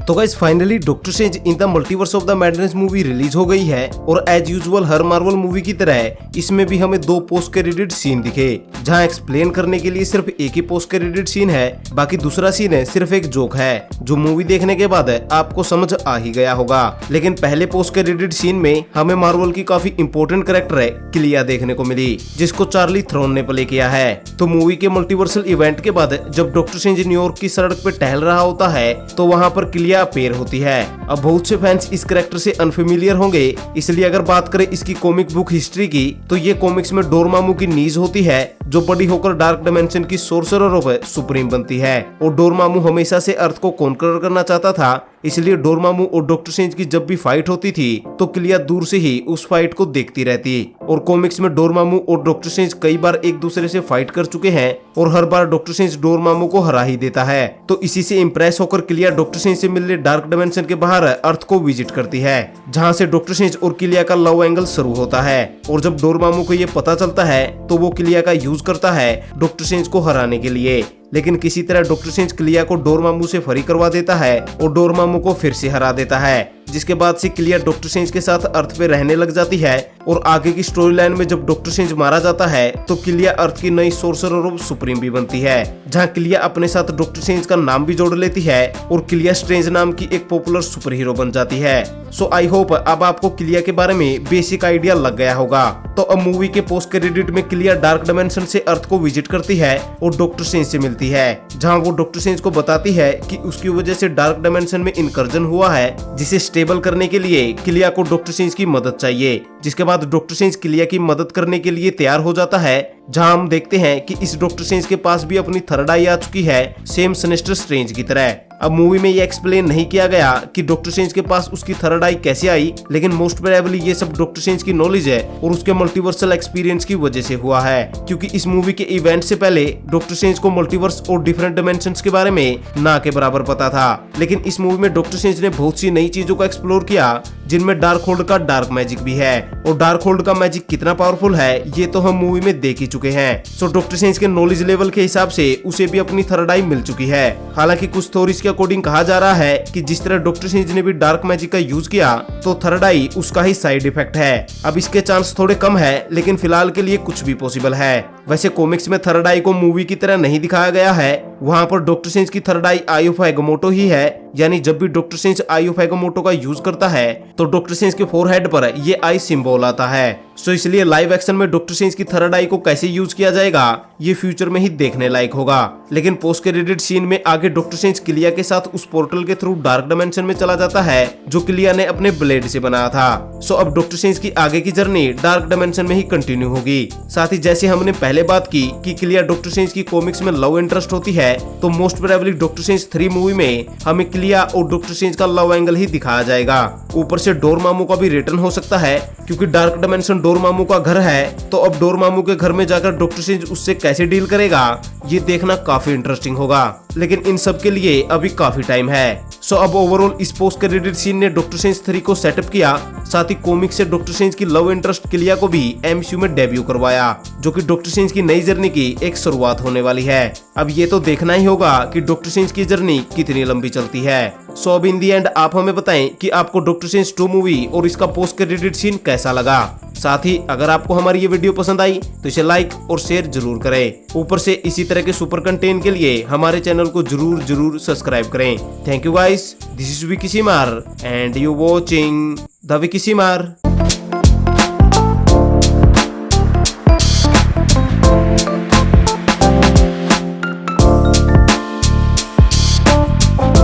तो guys finally doctor strange in the multiverse of the madness movie release हो गई है और एज यूजुअल हर मार्वल मूवी की तरह इसमें भी हमें 2 पोस्ट क्रेडिट सीन दिखे, जहां एक्सप्लेन करने के लिए सिर्फ एक ही पोस्ट क्रेडिट सीन है, बाकी दूसरा सीन है सिर्फ एक जोक है जो मूवी देखने के बाद आपको समझ आ ही गया होगा। लेकिन पहले पोस्ट क्रेडिट सीन में हमें मार्वल की काफी इंपॉर्टेंट कैरेक्टर है क्लिया देखने को मिली, जिसको चार्ली थ्रोन ने प्ले किया है। तो मूवी के मल्टीवर्सल इवेंट के बाद जब डॉक्टर स्ट्रेंज न्यूयॉर्क की सड़क पे टहल रहा होता है तो वहाँ पर क्लिया अपेयर होती है। अब बहुत से फैंस इस कैरेक्टर से अनफेमिलियर होंगे, इसलिए अगर बात करें इसकी कॉमिक बुक हिस्ट्री की तो ये कॉमिक्स में डोरमामू की नीज होती है जो बड़ी होकर डार्क डायमेंशन की सोर्सरर ऑफ सुप्रीम बनती है। और डोरमामू हमेशा से अर्थ को कॉन्कर करना चाहता था, इसलिए डोरमामू और डॉक्टर स्ट्रेंज की जब भी फाइट होती थी तो क्लिया दूर से ही उस फाइट को देखती रहती। और कॉमिक्स में डोरमामू और डॉक्टर स्ट्रेंज कई बार एक दूसरे से फाइट कर चुके हैं और हर बार डॉक्टर स्ट्रेंज डोरमामू को हरा ही देता है। तो इसी से इंप्रेस होकर क्लिया डॉक्टर स्ट्रेंज से मिलने डार्क डायमेंशन के बाहर अर्थ को विजिट करती है, जहाँ से डॉक्टर स्ट्रेंज और क्लिया का लव एंगल शुरू होता है। और जब डोरमामू को ये पता चलता है तो वो क्लिया का यूज करता है डॉक्टर स्ट्रेंज को हराने के लिए, लेकिन किसी तरह डॉक्टर स्ट्रेंज क्लिया को डोरमामू से फ्री करवा देता है और डोरमामू को फिर से हरा देता है, जिसके बाद से क्लिया डॉक्टर स्ट्रेंज के साथ अर्थ पे रहने लग जाती है। और आगे की स्टोरी लाइन में जब डॉक्टर स्ट्रेंज मारा जाता है तो क्लिया अर्थ की नई सोर्सरर ऑफ सुप्रीम भी बनती है, जहां क्लिया अपने साथ डॉक्टर स्ट्रेंज का नाम भी जोड़ लेती है और क्लिया स्ट्रेंज नाम की एक पॉपुलर सुपर हीरो बन जाती है। सो आई होप अब आपको क्लिया के बारे में बेसिक आइडिया लग गया होगा। तो अब मूवी के पोस्ट क्रेडिट में क्लिया डार्क डायमेंशन से अर्थ को विजिट करती है और डॉक्टर स्ट्रेंज से मिलती है, जहां वो डॉक्टर स्ट्रेंज को बताती है कि उसकी वजह से डार्क डायमेंशन में इनकर्जन हुआ है, जिसे स्टेबल करने के लिए क्लिया को डॉक्टर स्ट्रेंज की मदद चाहिए। जिसके बाद डॉक्टर स्ट्रेंज क्लिया की मदद करने के लिए तैयार हो जाता है, जहां हम देखते हैं कि इस डॉक्टर स्ट्रेंज के पास भी अपनी थर्ड आई आ चुकी है, सेम सिनिस्टर स्ट्रेंज की तरह। अब मूवी में ये एक्सप्लेन नहीं किया गया कि डॉक्टर स्ट्रेंज के पास उसकी थर्ड आई कैसे आई, लेकिन मोस्ट प्रोबेबली ये सब डॉक्टर स्ट्रेंज की नॉलेज है और उसके मल्टीवर्सल एक्सपीरियंस की वजह से हुआ है, क्योंकि इस मूवी के इवेंट से पहले डॉक्टर स्ट्रेंज को मल्टीवर्स और डिफरेंट डायमेंशंस के बारे में ना के बराबर पता था। लेकिन इस मूवी में डॉक्टर स्ट्रेंज ने बहुत सी नई चीजों को एक्सप्लोर किया, जिनमें डार्क होल्ड का डार्क मैजिक भी है। और डार्क होल्ड का मैजिक कितना पावरफुल है ये तो हम मूवी में देख ही चुके हैं। सो डॉक्टर स्ट्रेंज के नॉलेज लेवल के हिसाब से उसे भी अपनी थर्ड आई मिल चुकी है। हालांकि कुछ थ्योरीज के अकॉर्डिंग कहा जा रहा है कि जिस तरह डॉक्टर स्ट्रेंज ने भी डार्क मैजिक का यूज किया तो थर्ड आई उसका ही साइड इफेक्ट है। अब इसके चांस थोड़े कम है, लेकिन फिलहाल के लिए कुछ भी पॉसिबल है। वैसे कॉमिक्स में थर्ड आई को मूवी की तरह नहीं दिखाया गया है, वहाँ पर डॉक्टर स्ट्रेंज की थर्ड आई आई ऑफ एगमोटो ही है, यानी जब भी डॉक्टर स्ट्रेंज आई ऑफ एगमोटो का यूज करता है तो डॉक्टर स्ट्रेंज के फोरहेड पर ये आई सिंबल आता है। सो इसलिए लाइव एक्शन में डॉक्टर स्ट्रेंज की थर्ड आई को कैसे यूज किया जाएगा ये फ्यूचर में ही देखने लायक होगा। लेकिन पोस्ट क्रेडिट सीन में आगे डॉक्टर स्ट्रेंज क्लिया के साथ उस पोर्टल के थ्रू डार्क डायमेंशन में चला जाता है जो क्लिया ने अपने ब्लेड से बनाया था। सो अब डॉक्टर स्ट्रेंज की आगे की जर्नी डार्क डायमेंशन में ही कंटिन्यू होगी। साथ ही जैसे हमने पहले बात की कि क्लिया डॉक्टर स्ट्रेंज की कॉमिक्स में लव इंटरेस्ट होती है, तो most probably doctor strange 3 movie में हमें क्लिया और डॉक्टर स्ट्रेंज का लव एंगल ही दिखाया जाएगा। ऊपर से डोरमामू का भी रिटर्न हो सकता है, क्योंकि डार्क डायमेंशन डोरमामू का घर है। तो अब डोरमामू के घर में जाकर डॉक्टर स्ट्रेंज उससे कैसे डील करेगा ये देखना काफी इंटरेस्टिंग होगा, लेकिन इन सब के लिए अभी काफी टाइम है। सो अब ओवरऑल इस पोस्ट क्रेडिट सीन ने डॉक्टर स्ट्रेंज 3 को सेटअप किया, साथ ही कॉमिक से डॉक्टर स्ट्रेंज की लव इंटरेस्ट क्लिया को भी एमसीयू में डेब्यू करवाया, जो कि डॉक्टर स्ट्रेंज की नई जर्नी की एक शुरुआत होने वाली है। अब ये तो देखना ही होगा कि डॉक्टर स्ट्रेंज की जर्नी कितनी लंबी चलती है। सो अब इन दी एंड आप हमें बताएं कि आपको डॉक्टर स्ट्रेंज 2 मूवी और इसका पोस्ट क्रेडिट सीन कैसा लगा। साथ ही अगर आपको हमारी ये वीडियो पसंद आई तो इसे लाइक और शेयर जरूर करें। ऊपर से इसी तरह के सुपर कंटेंट के लिए हमारे चैनल को जरूर सब्सक्राइब करें। Thank you guys, this is Vicky Seemar and you watching the Vicky सीमार।